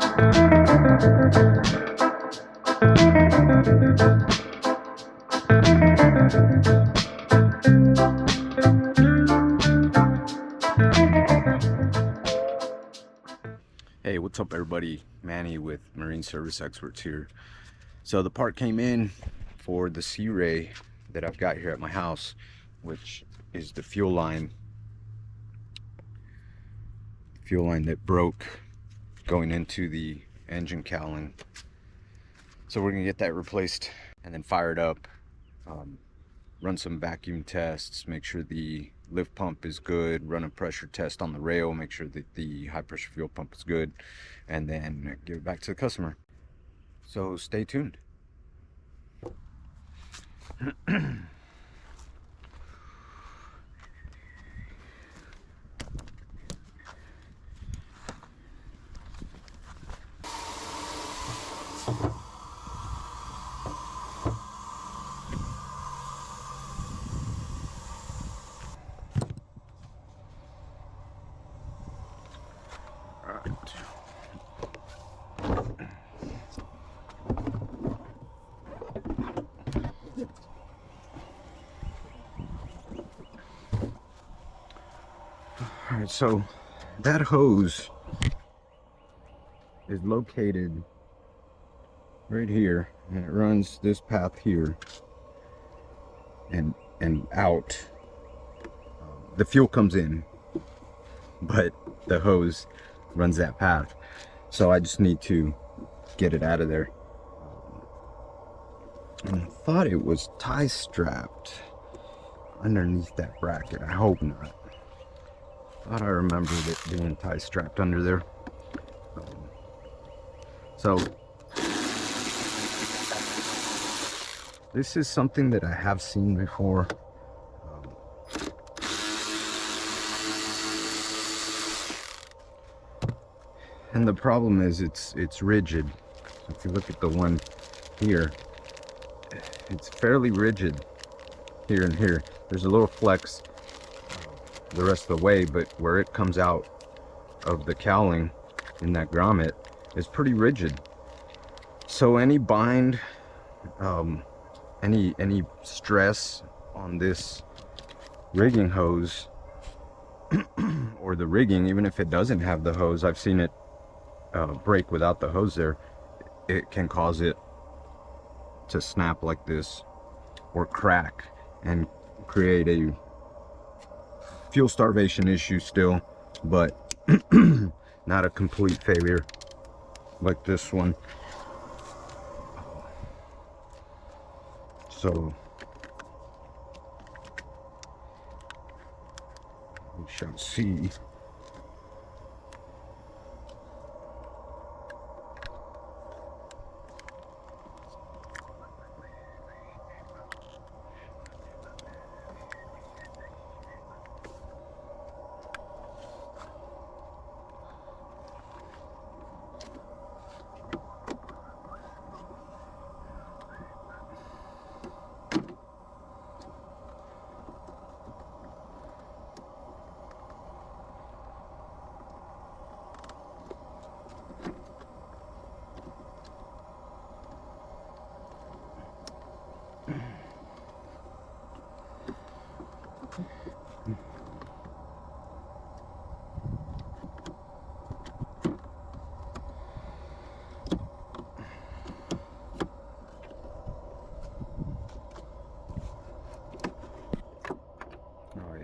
Hey, what's up everybody? Manny with Marine Service Experts here. So the part came in for the Sea Ray that I've got here at my house, which is the fuel line that broke going into the engine cowling. So we're gonna get that replaced and then fired up, run some vacuum tests, make sure the lift pump is good, run a pressure test on the rail, make sure that the high pressure fuel pump is good, and then give it back to the customer. So stay tuned. Alright, so that hose is located right here, and it runs this path here and out. The fuel comes in, but the hose runs that path. So I just need to get it out of there. And I thought it was tie strapped underneath that bracket. I hope not. Thought I remembered it being tie strapped under there. So this is something that I have seen before. And the problem is it's rigid. So if you look at the one here, it's fairly rigid here and here. There's a little flex the rest of the way, but where it comes out of the cowling in that grommet is pretty rigid. So any bind, any stress on this rigging hose or the rigging, even if it doesn't have the hose, I've seen it break without the hose there, it can cause it to snap like this or crack and create a fuel starvation issue still, but not a complete failure like this one. So we shall see.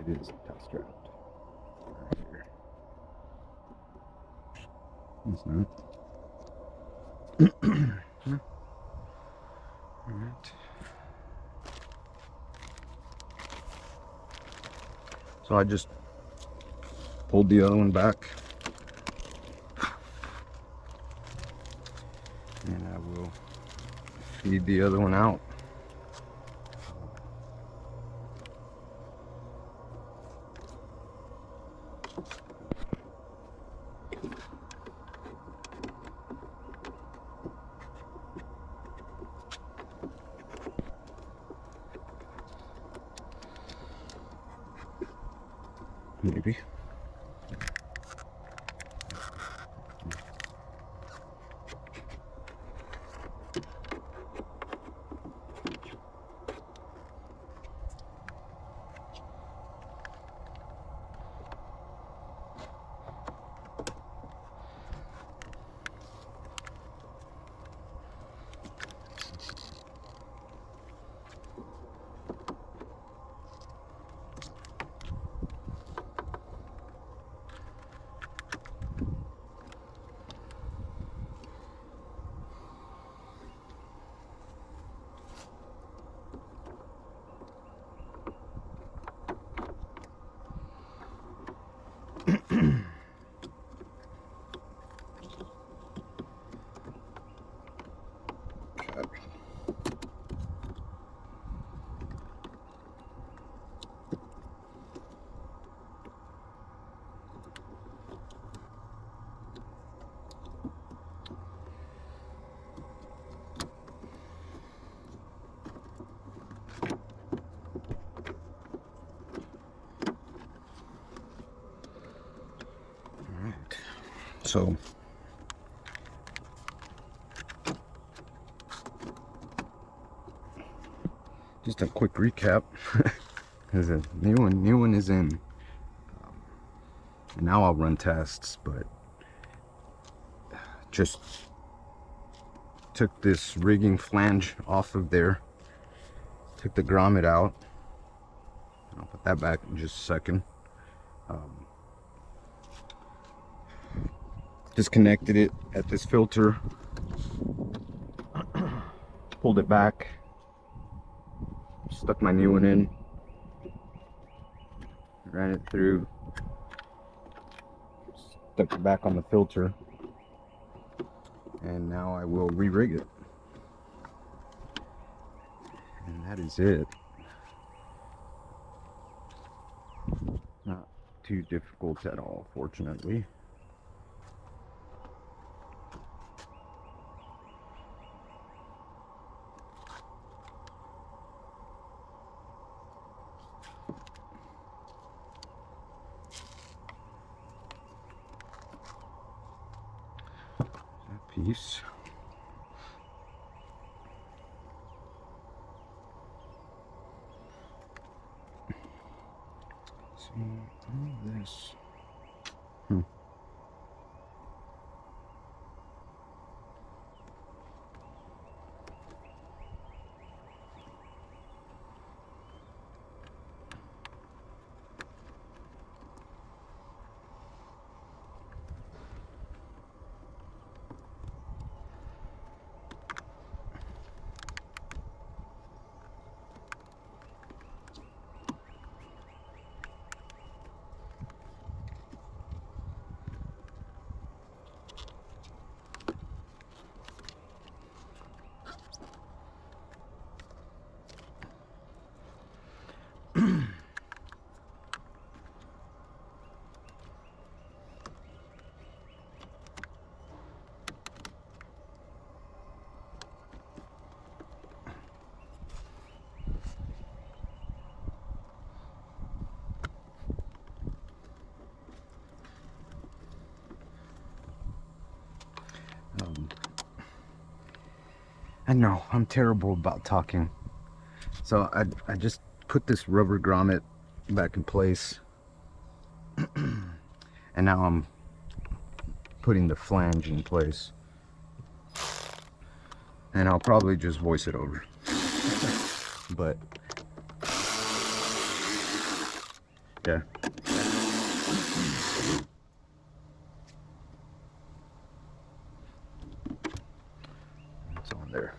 It is tie strapped right here. It's not. Alright. So I just pulled the other one back, and I will feed the other one out. Maybe. So just a quick recap. There's a new one is in. And now I'll run tests, but just took this rigging flange off of there, took the grommet out. I'll put that back in just a second. Disconnected it at this filter, pulled it back, stuck my new one in, ran it through, stuck it back on the filter, and now I will re-rig it. And that is it. Not too difficult at all, fortunately. That piece. See all of this. I know, I'm terrible about talking. So I just put this rubber grommet back in place. And now I'm putting the flange in place. And I'll probably just voice it over. But yeah. It's on there.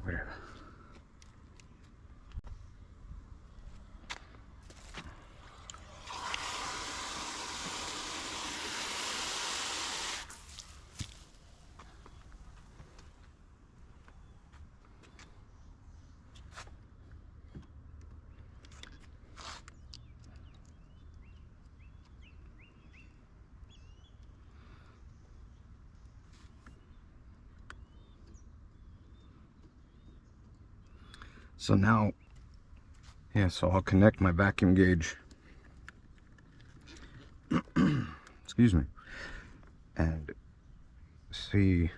Whatever. So now Yeah, so I'll connect my vacuum gauge. Excuse me. And see,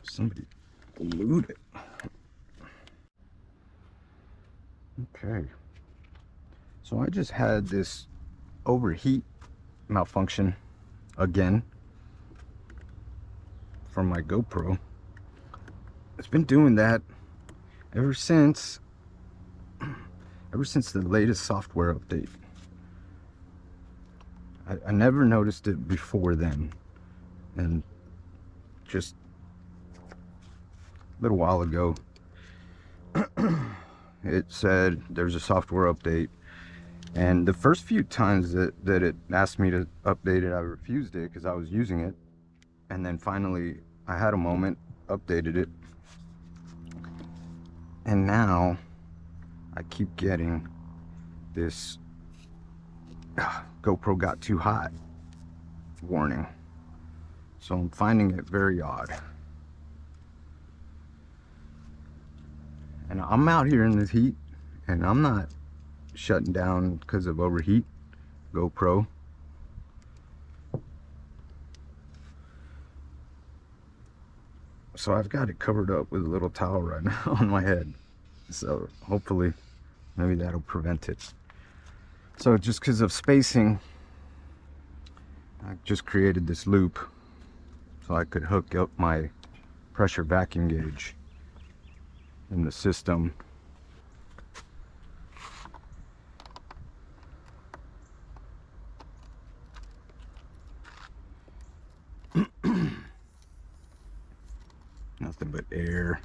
somebody glued it. Okay. So I just had this overheat malfunction again from my GoPro. It's been doing that ever since the latest software update. I never noticed it before then, and just a little while ago it said there's a software update, and the first few times that it asked me to update it, I refused it because I was using it, and then finally I had a moment, updated it, and now I keep getting this GoPro got too hot warning. So I'm finding it very odd. And I'm out here in this heat, and I'm not shutting down because of overheat. GoPro. So I've got it covered up with a little towel right now on my head. So hopefully, maybe that'll prevent it. So just because of spacing, I just created this loop so I could hook up my pressure vacuum gauge in the system. Nothing but air.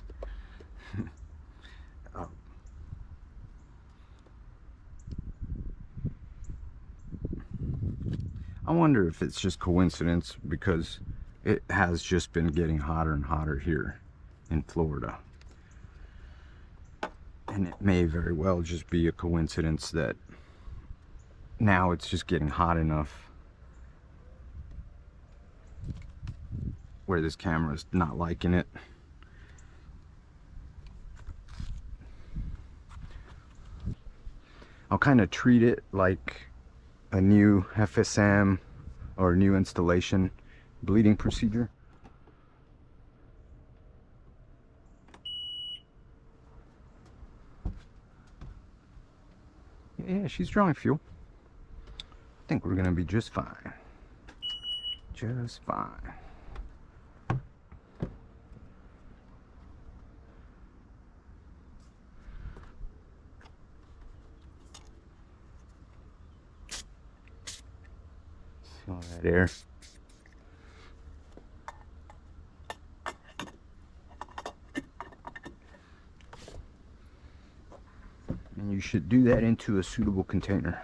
I wonder if it's just coincidence because it has just been getting hotter and hotter here in Florida. And it may very well just be a coincidence that now it's just getting hot enough where this camera's not liking it. I'll kind of treat it like a new FSM or new installation bleeding procedure. Yeah, she's drawing fuel. I think we're gonna be just fine. Just fine. See all that air. And you should do that into a suitable container.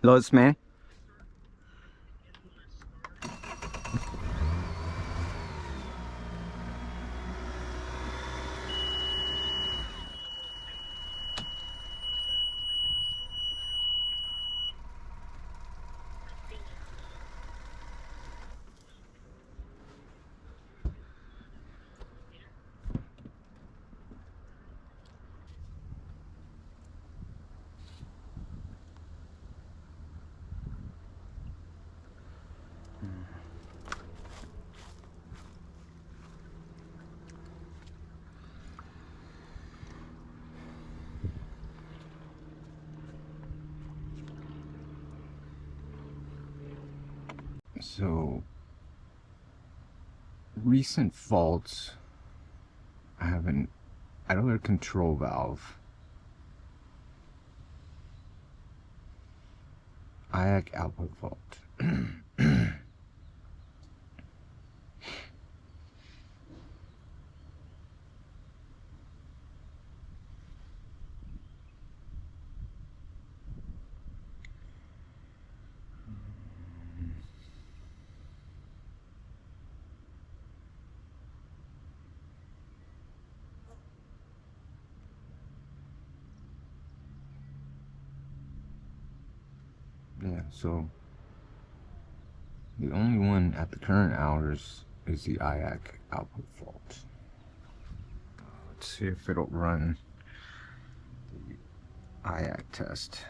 Los, man. So, recent faults, I have an idler control valve, IAC output fault. Yeah, so the only one at the current hours is the IAC output fault. Let's see if it'll run the IAC test.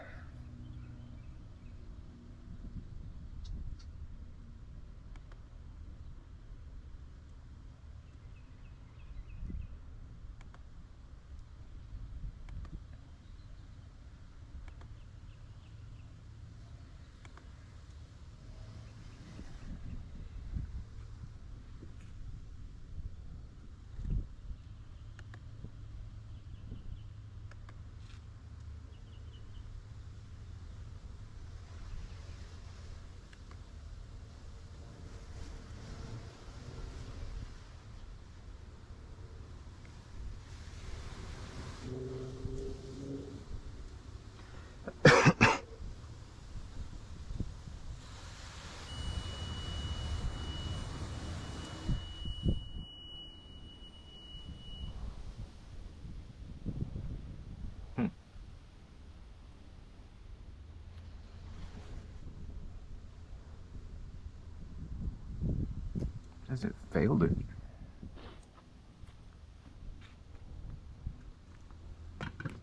Has it failed it? Okay.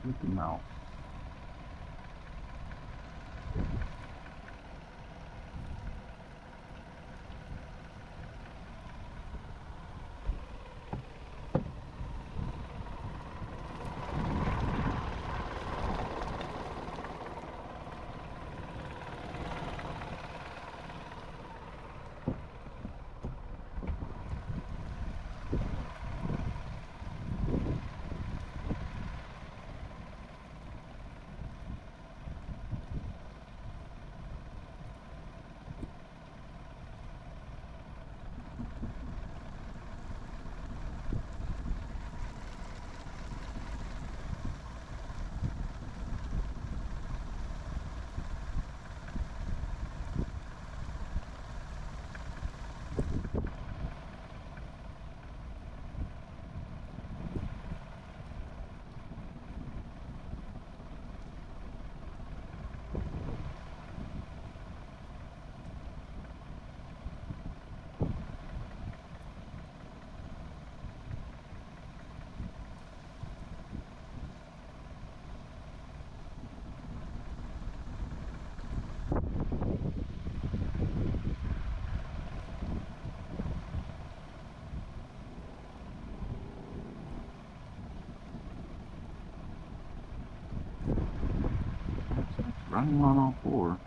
With the mouse. running on all four.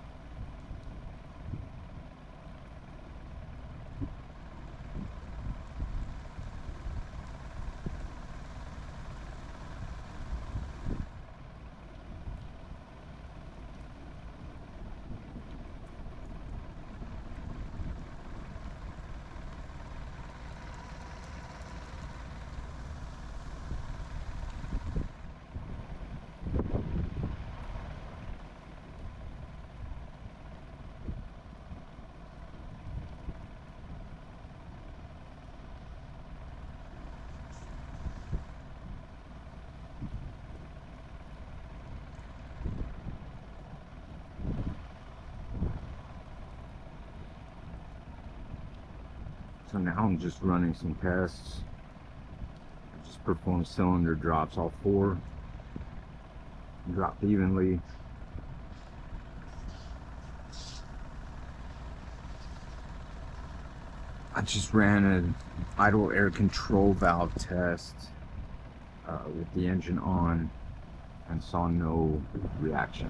So now I'm just running some tests. I just performed cylinder drops, all four dropped evenly. I just ran an idle air control valve test with the engine on and saw no reaction.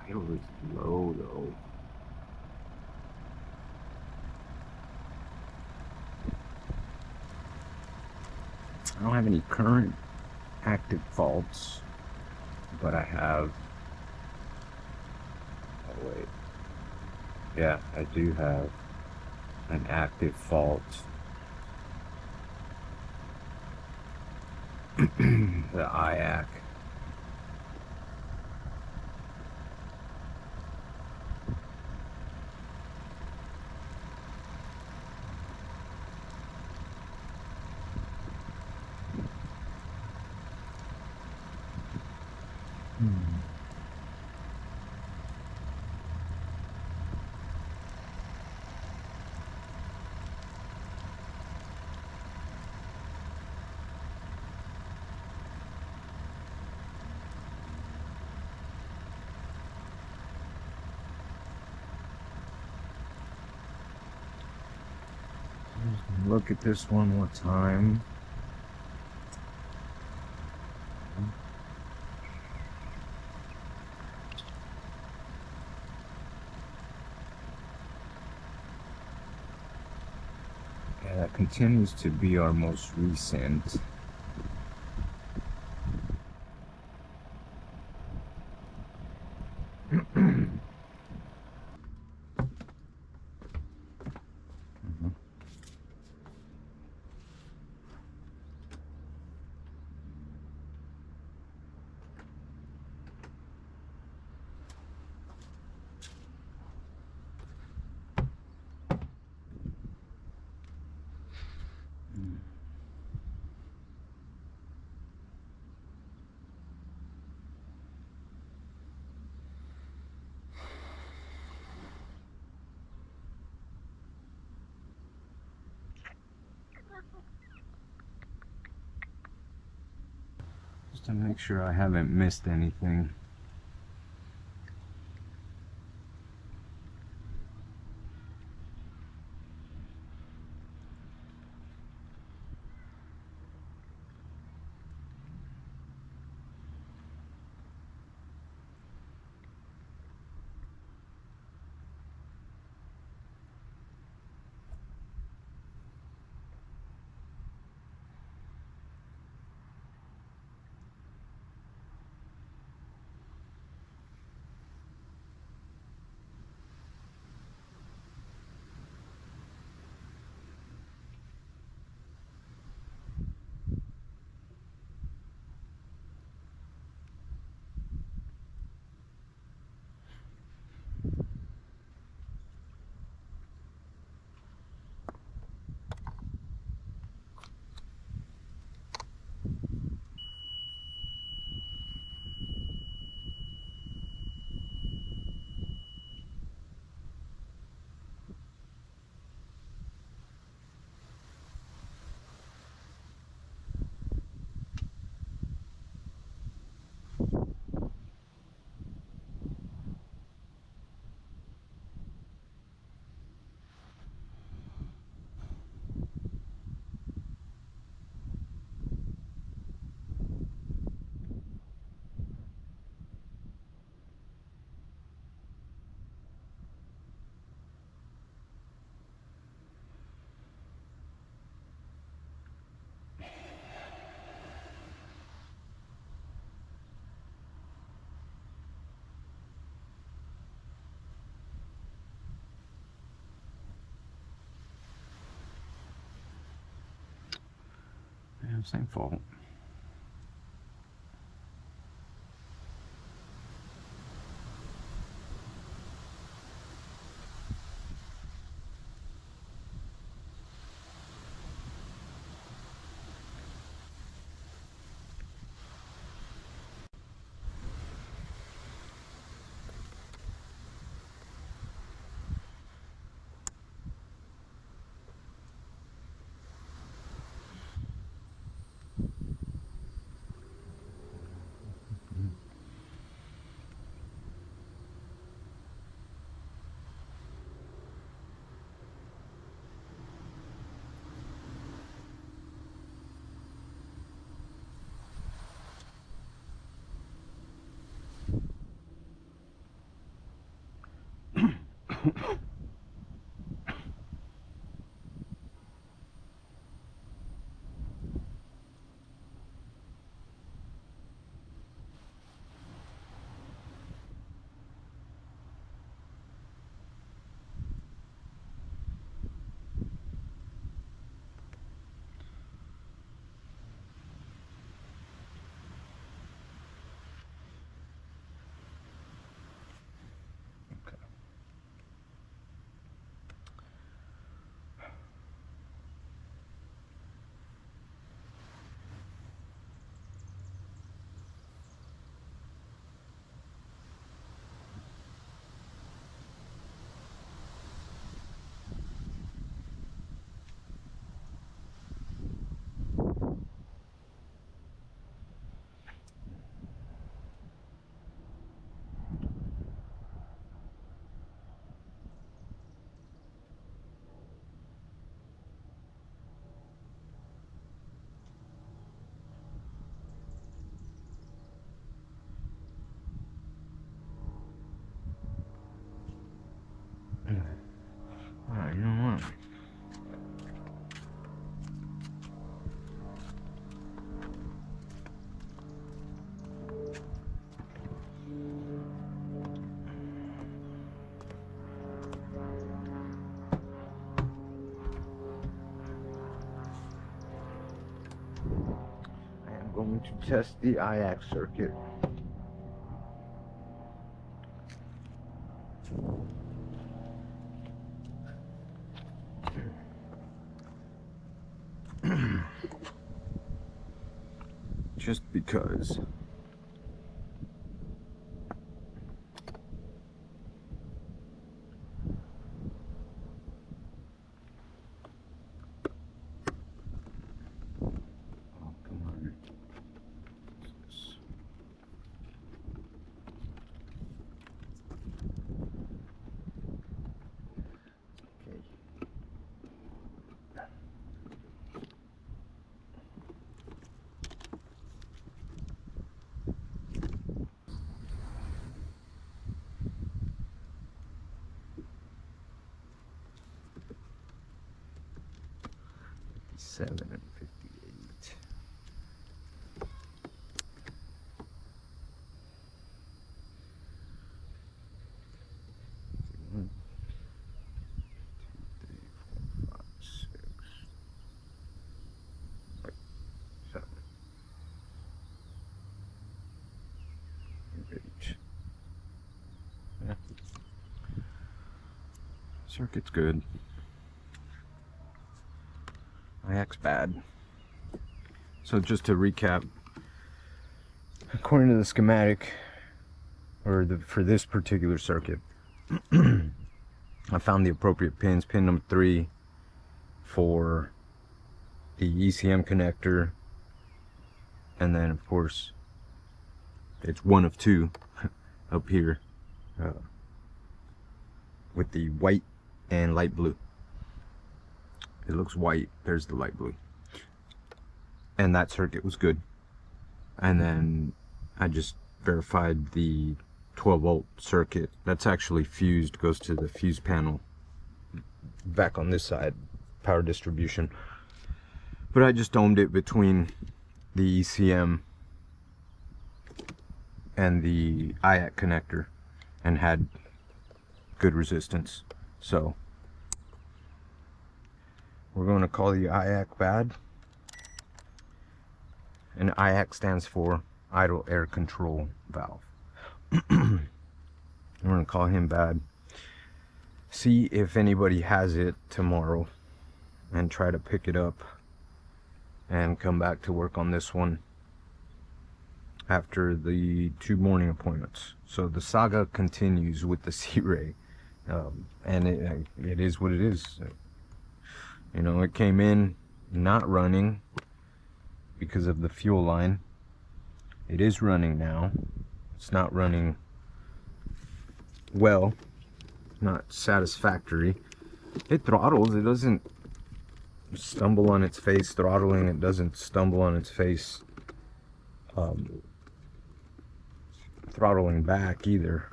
Idle is low though. I don't have any current active faults, but I have, oh wait, yeah, I do have an active fault. The IAC. Look at this one more time. Yeah, that continues to be our most recent. Just to make sure I haven't missed anything. same fault. Alright, you know what? I am going to test the IAC circuit. Just because. Oh, come on. What's this? Okay. Seven and 58. One, 2, 3, 4, 5, 6. Wait, 7. Eight. Yeah. Circuit's good. IAC's bad. So just to recap, according to the schematic, or for this particular circuit, I found the appropriate pins. Pin number 3 for the ECM connector, and then of course it's one of 2 up here with the white and light blue. It looks white, there's the light blue. And that circuit was good. And then I just verified the 12 volt circuit. That's actually fused, goes to the fuse panel back on this side, power distribution. But I just ohmed it between the ECM and the IAC connector and had good resistance. So we're going to call the IAC bad and IAC stands for idle air control valve. I'm gonna call him bad. See if anybody has it tomorrow and try to pick it up and come back to work on this one after the 2 morning appointments. So the saga continues with the Sea-Ray, and it is what it is. You know, it came in not running because of the fuel line. It is running now. It's not running well, not satisfactory. It throttles. It doesn't stumble on its face throttling. It doesn't stumble on its face throttling back either.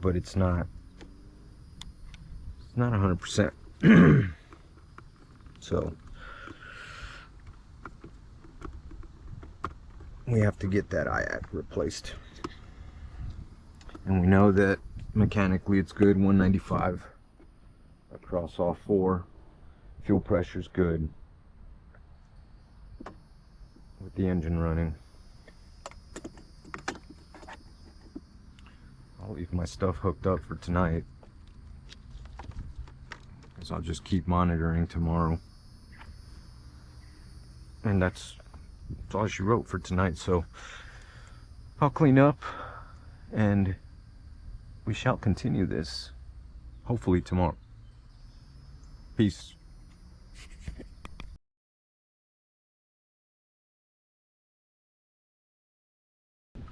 But it's not 100%. So we have to get that IAC replaced, and we know that mechanically it's good, 195 across all 4. Fuel pressure's good with the engine running. I'll leave my stuff hooked up for tonight, because I'll just keep monitoring tomorrow. And that's all she wrote for tonight. So I'll clean up and we shall continue this hopefully tomorrow. Peace.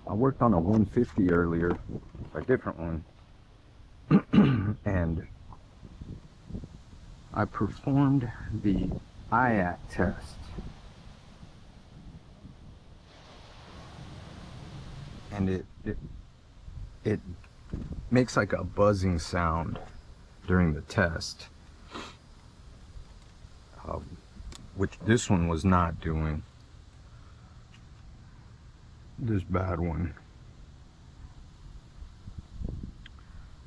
I worked on a 150 earlier, a different one, and I performed the IAC test. And it makes like a buzzing sound during the test, which this one was not doing. This bad one.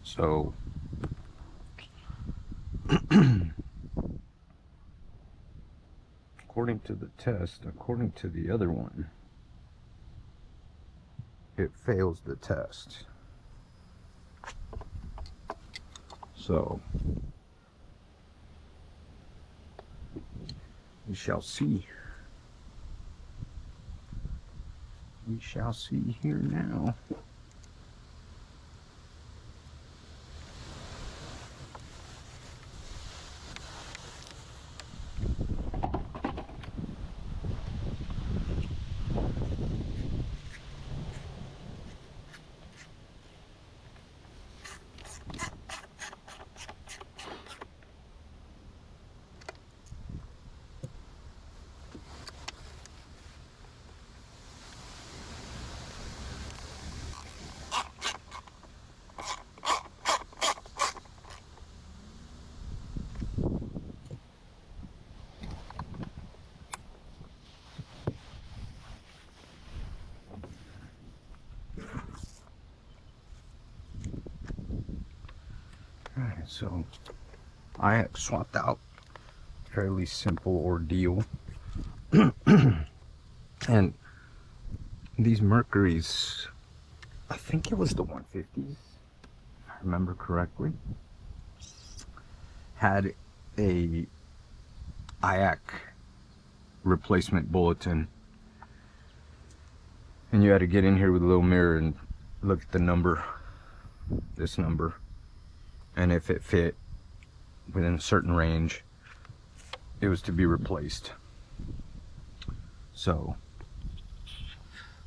So according to the test, according to the other one, it fails the test. So we shall see. We shall see here now. Alright, so I have swapped out. Fairly simple ordeal. And these Mercuries, I think it was the 150s, if I remember correctly, had a IAC replacement bulletin, and you had to get in here with a little mirror and look at the number, this number, and if it fit within a certain range, it was to be replaced. So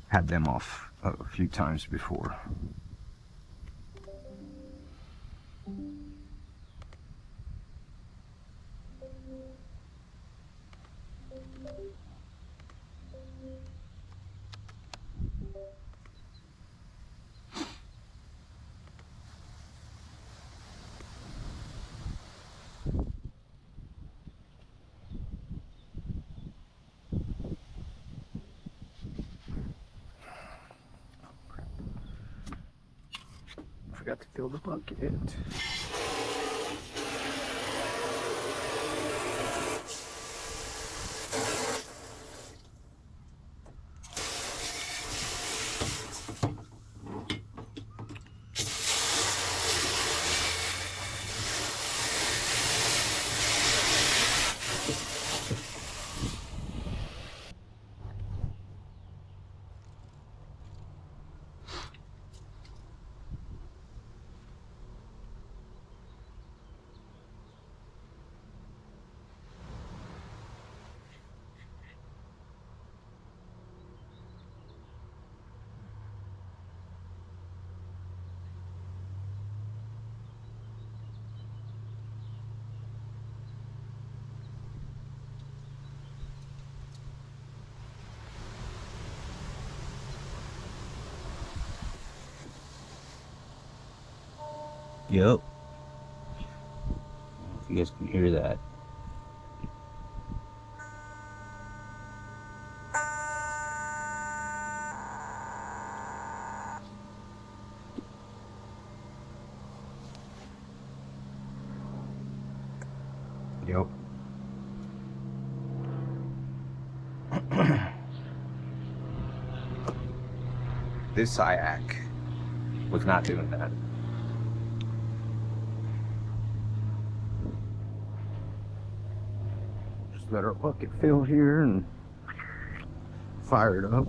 had them off a few times before. Forgot to fill the bucket. Yep. If you guys can hear that. Yep. This IAC was not doing that. Just let our bucket fill here and fire it up.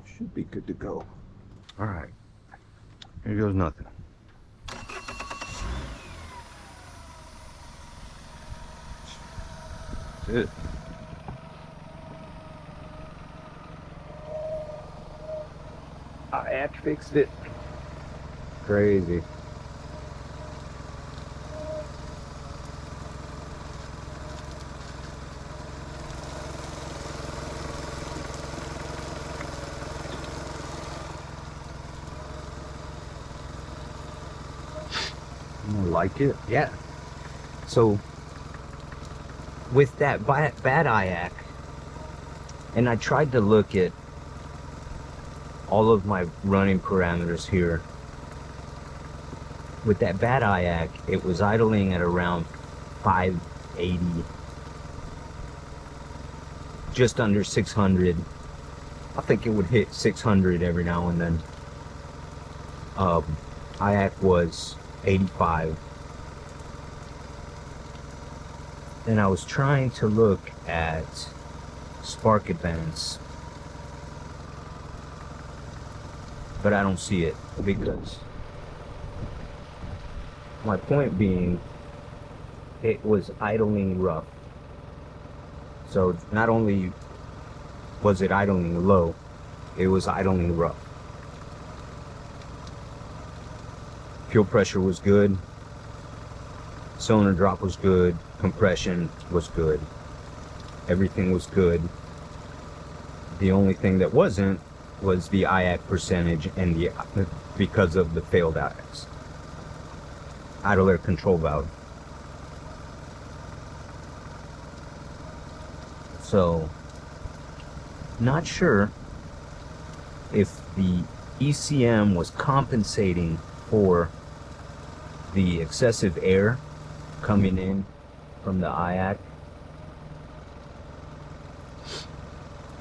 Should be good to go. All right, here goes nothing. That's it. IAC fixed it. Crazy. Like it? Yeah. So with that bad IAC, and I tried to look at all of my running parameters here. With that bad IAC, it was idling at around 580, just under 600. I think it would hit 600 every now and then. IAC was 85. And I was trying to look at spark advance, but I don't see it, because my point being, it was idling rough. So not only was it idling low, it was idling rough. Fuel pressure was good, cylinder drop was good, compression was good, everything was good. The only thing that wasn't was the IAC percentage, and the because of the failed IACs. Idle air control valve. So, not sure if the ECM was compensating for the excessive air coming in from the IAC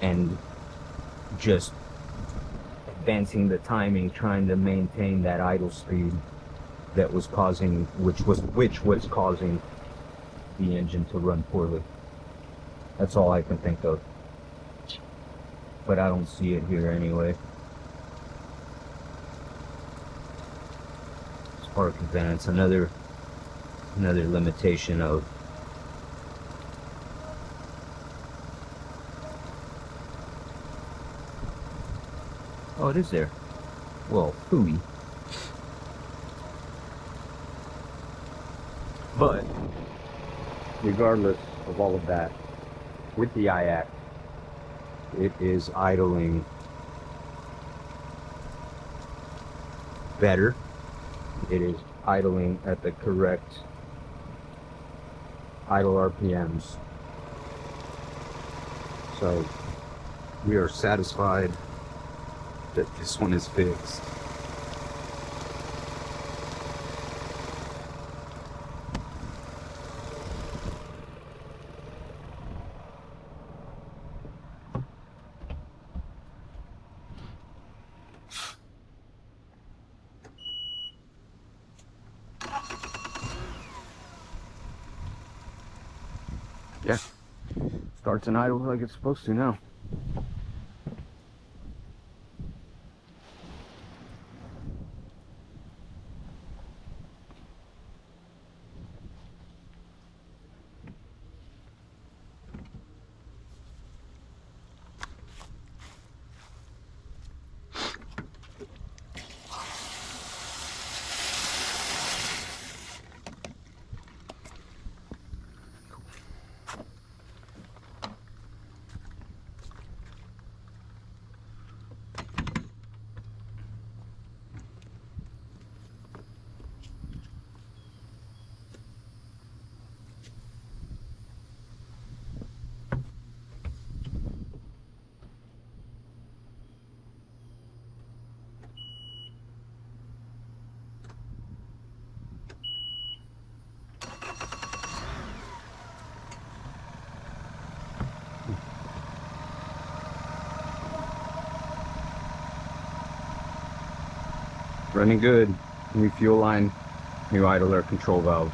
and just advancing the timing, trying to maintain that idle speed that was causing, which was causing the engine to run poorly. That's all I can think of, but I don't see it here anyway. Spark advance, another limitation of oh, it is there. Well, phooey. But regardless of all of that, with the IAC, it is idling better. It is idling at the correct idle RPMs. So we are satisfied that this one is fixed. Yeah, starts and idles like it's supposed to now. Running good. New fuel line, new idler control valve.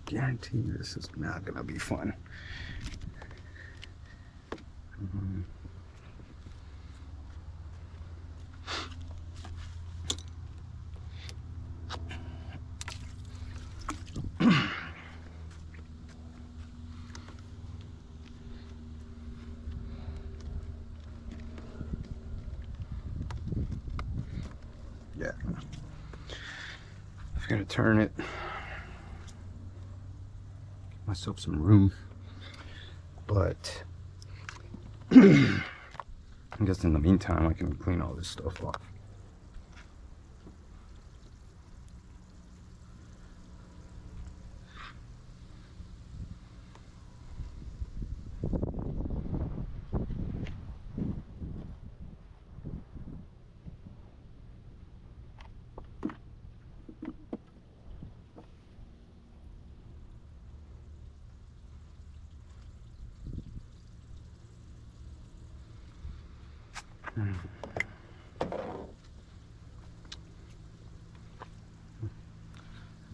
guarantee this is not gonna be fun. Yeah, I'm gonna turn it, give myself some room, but I guess in the meantime I can clean all this stuff off.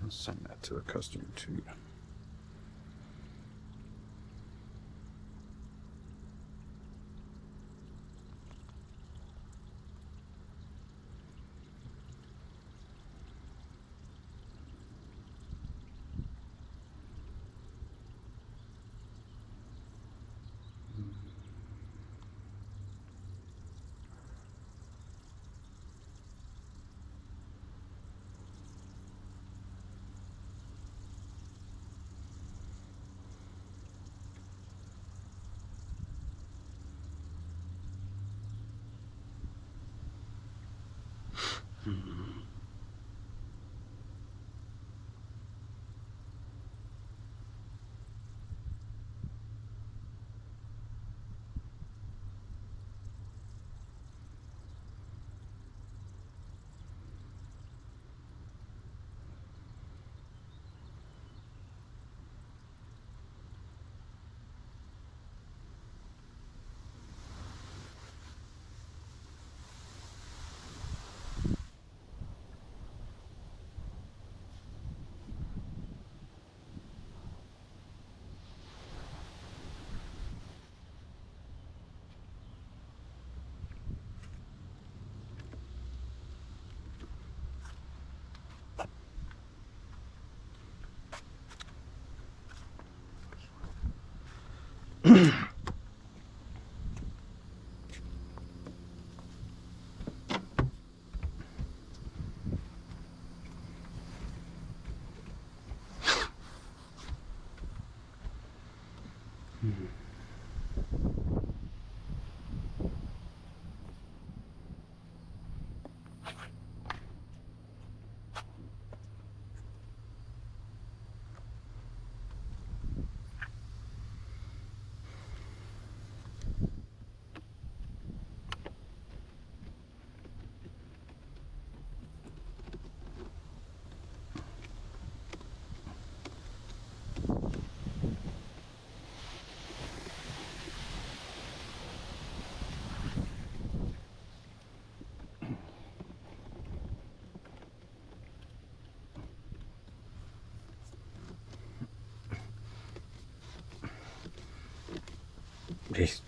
I'll send that to a customer too. Jeez.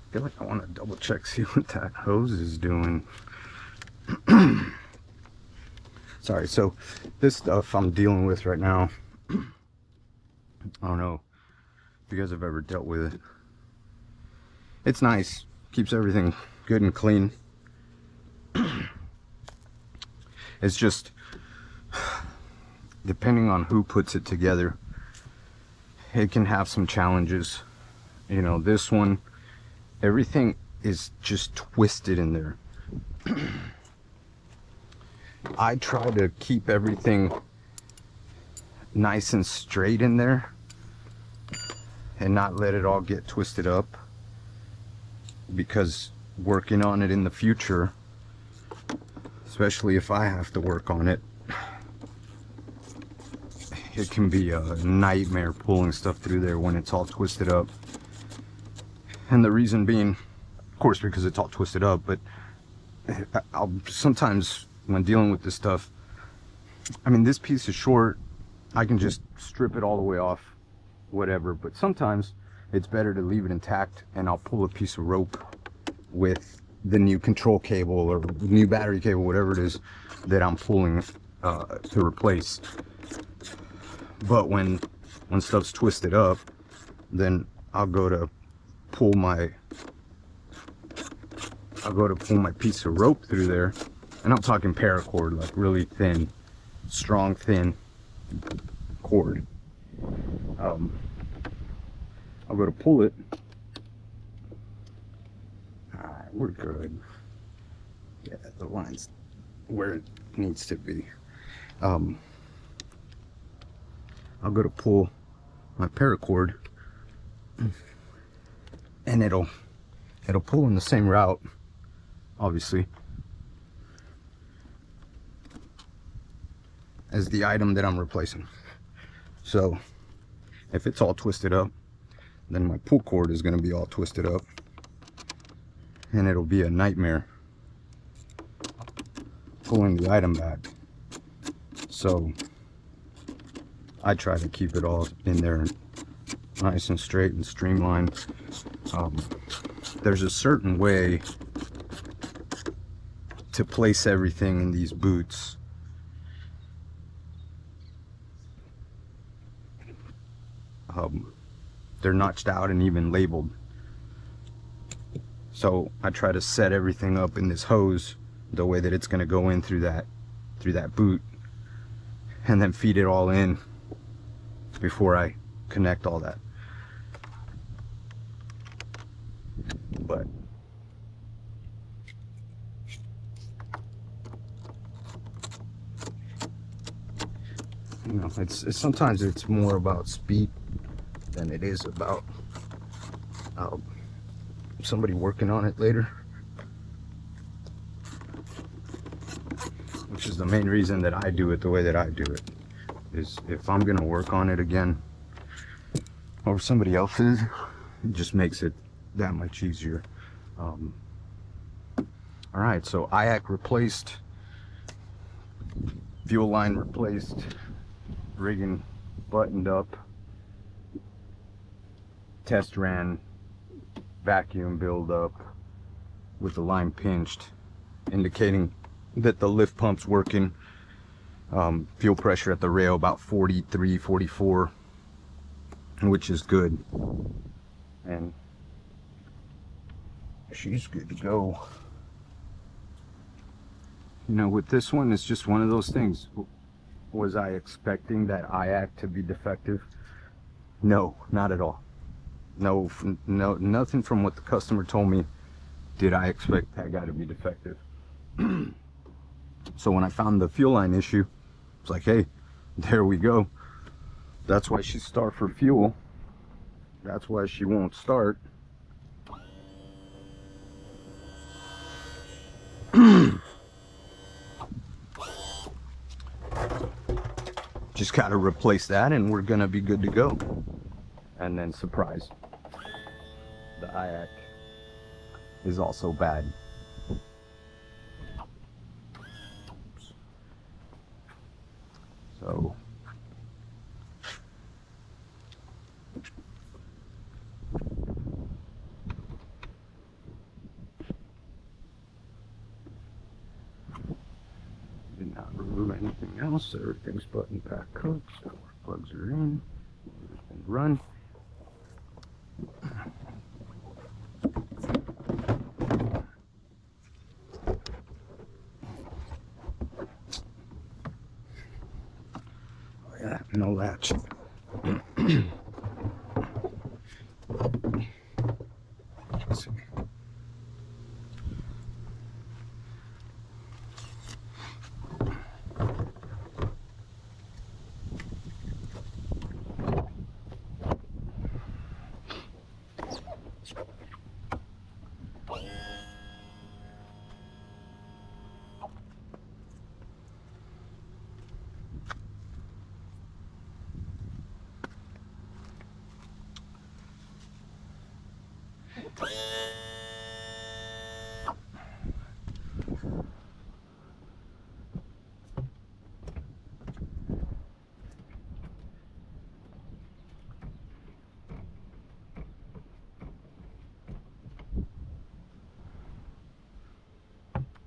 I feel like I want to double check, see what that hose is doing. Sorry, so this stuff I'm dealing with right now, I don't know if you guys have ever dealt with it. It's nice, keeps everything good and clean. It's just, depending on who puts it together, it can have some challenges. You know, this one, everything is just twisted in there. I try to keep everything nice and straight in there, and not let it all get twisted up, because working on it in the future, especially if I have to work on it, it can be a nightmare pulling stuff through there when it's all twisted up. And the reason being, of course, because it's all twisted up, but I'll sometimes, when dealing with this stuff, I mean, this piece is short, I can just strip it all the way off, whatever, but sometimes it's better to leave it intact, and I'll pull a piece of rope with the new control cable or new battery cable, whatever it is that I'm pulling to replace. But when stuff's twisted up, then I'll go to pull my piece of rope through there, and I'm talking paracord, like really thin, strong, thin cord. I'll go to pull it. Alright, we're good. Yeah, the line's where it needs to be. I'll go to pull my paracord, and it'll pull in the same route, obviously, as the item that I'm replacing. So if it's all twisted up, then my pull cord is going to be all twisted up, and it'll be a nightmare pulling the item back. So I try to keep it all in there nice and straight and streamlined. There's a certain way to place everything in these boots. They're notched out and even labeled. So I try to set everything up in this hose the way that it's going to go in through that boot, and then feed it all in before I connect all that. But you know, it's sometimes it's more about speed than it is about somebody working on it later, which is the main reason that I do it the way that I do it. Is if I'm gonna work on it again or somebody else is, it just makes it that much easier. All right, so IAC replaced, fuel line replaced, rigging buttoned up, test ran, vacuum build up with the line pinched, indicating that the lift pump's working. Fuel pressure at the rail about 43, 44, which is good, and she's good to go. You know, with this one, it's just one of those things. Was I expecting that IAC to be defective? No, not at all. No, nothing from what the customer told me did I expect that guy to be defective. So when I found the fuel line issue, it's like, hey, there we go. That's why she's starved for fuel. That's why she won't start. Just gotta replace that and we're gonna be good to go. And then surprise, the IAC is also bad. So did not remove anything else. Everything's button pack cooked, so plugs are in and run. Oh yeah, no latch. Let's see.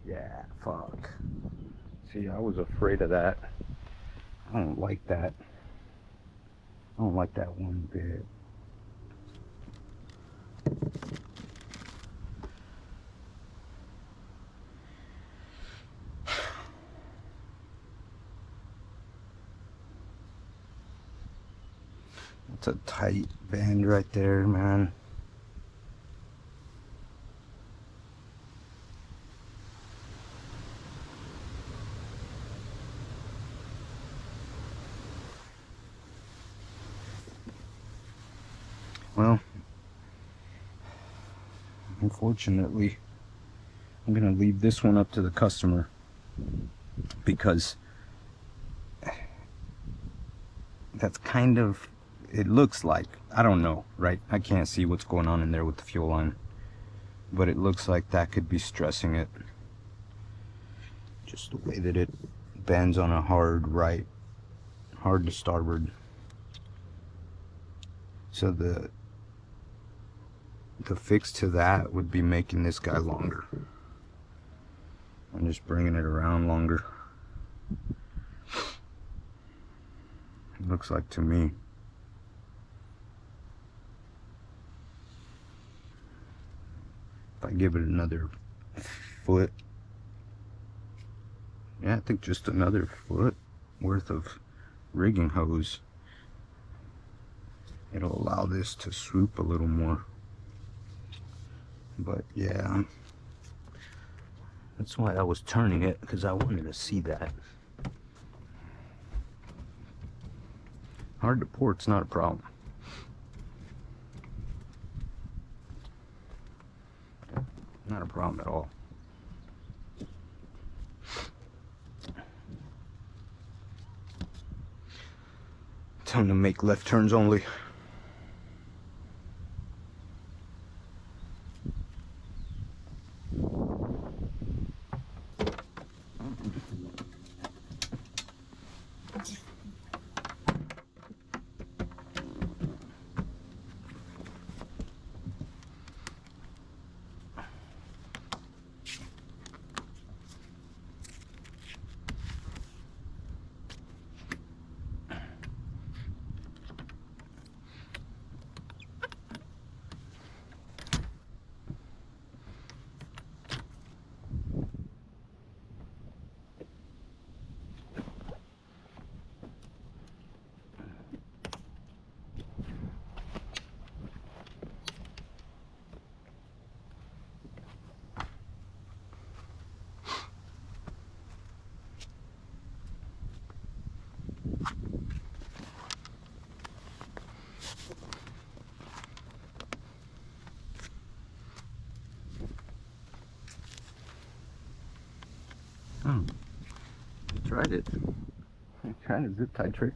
Yeah, fuck. See, I was afraid of that. I don't like that. I don't like that one bit. It's a tight bend right there, man. Well, unfortunately, I'm gonna leave this one up to the customer because that's kind of, it looks like, I don't know, right? I can't see what's going on in there with the fuel line, but it looks like that could be stressing it. Just the way that it bends on a hard right, hard to starboard. So the fix to that would be making this guy longer. I'm just bringing it around longer. It looks like to me. If I give it another foot, yeah, I think just another foot worth of rigging hose, it'll allow this to swoop a little more. But yeah, that's why I was turning it, because I wanted to see that. Hard to port's not a problem. Not a problem at all. Tell them to make left turns only. Oh, I tried it. I tried a zip tie trick.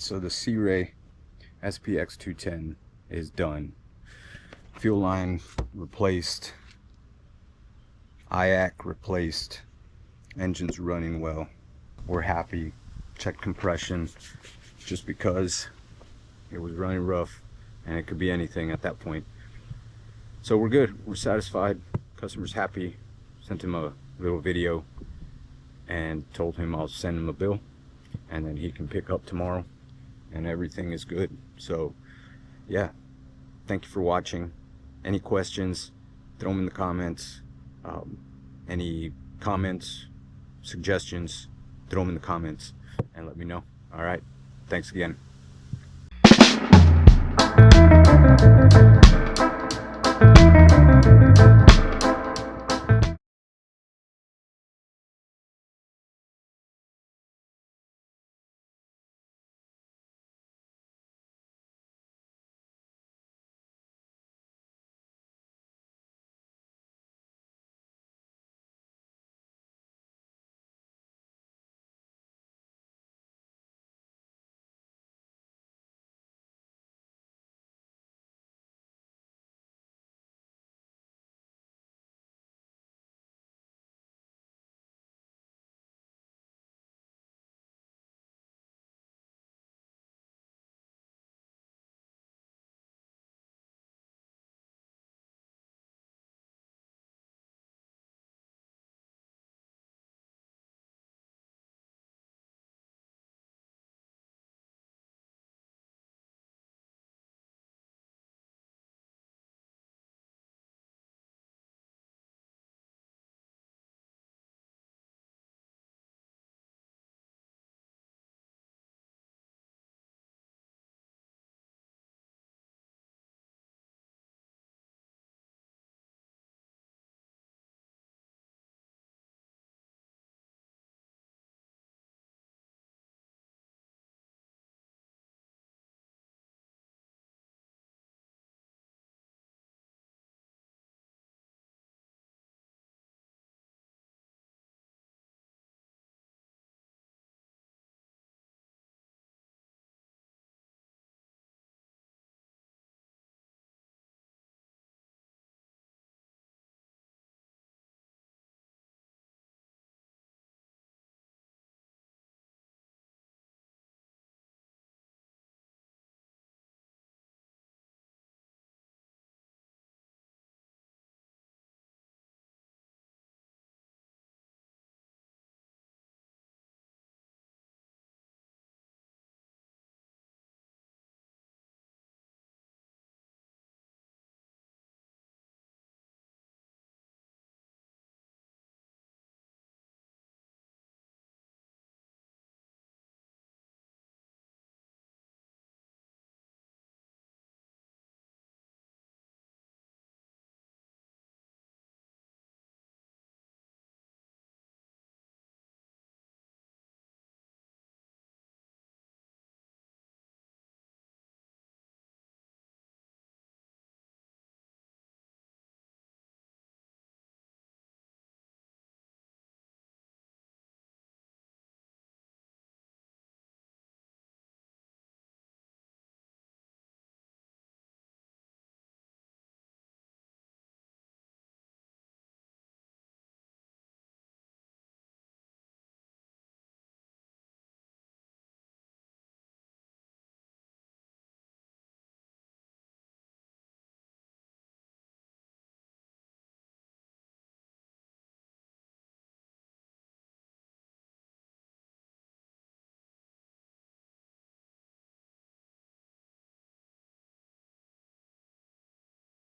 So the Sea Ray SPX 210 is done. Fuel line replaced, IAC replaced, engine's running well. We're happy. Check compression, just because it was running rough and it could be anything at that point. So we're good, we're satisfied, customer's happy. Sent him a little video and told him I'll send him a bill and then he can pick up tomorrow and everything is good. So yeah, thank you for watching. Any questions, throw them in the comments. Any comments, suggestions, throw them in the comments and let me know. All right, thanks again. Bye.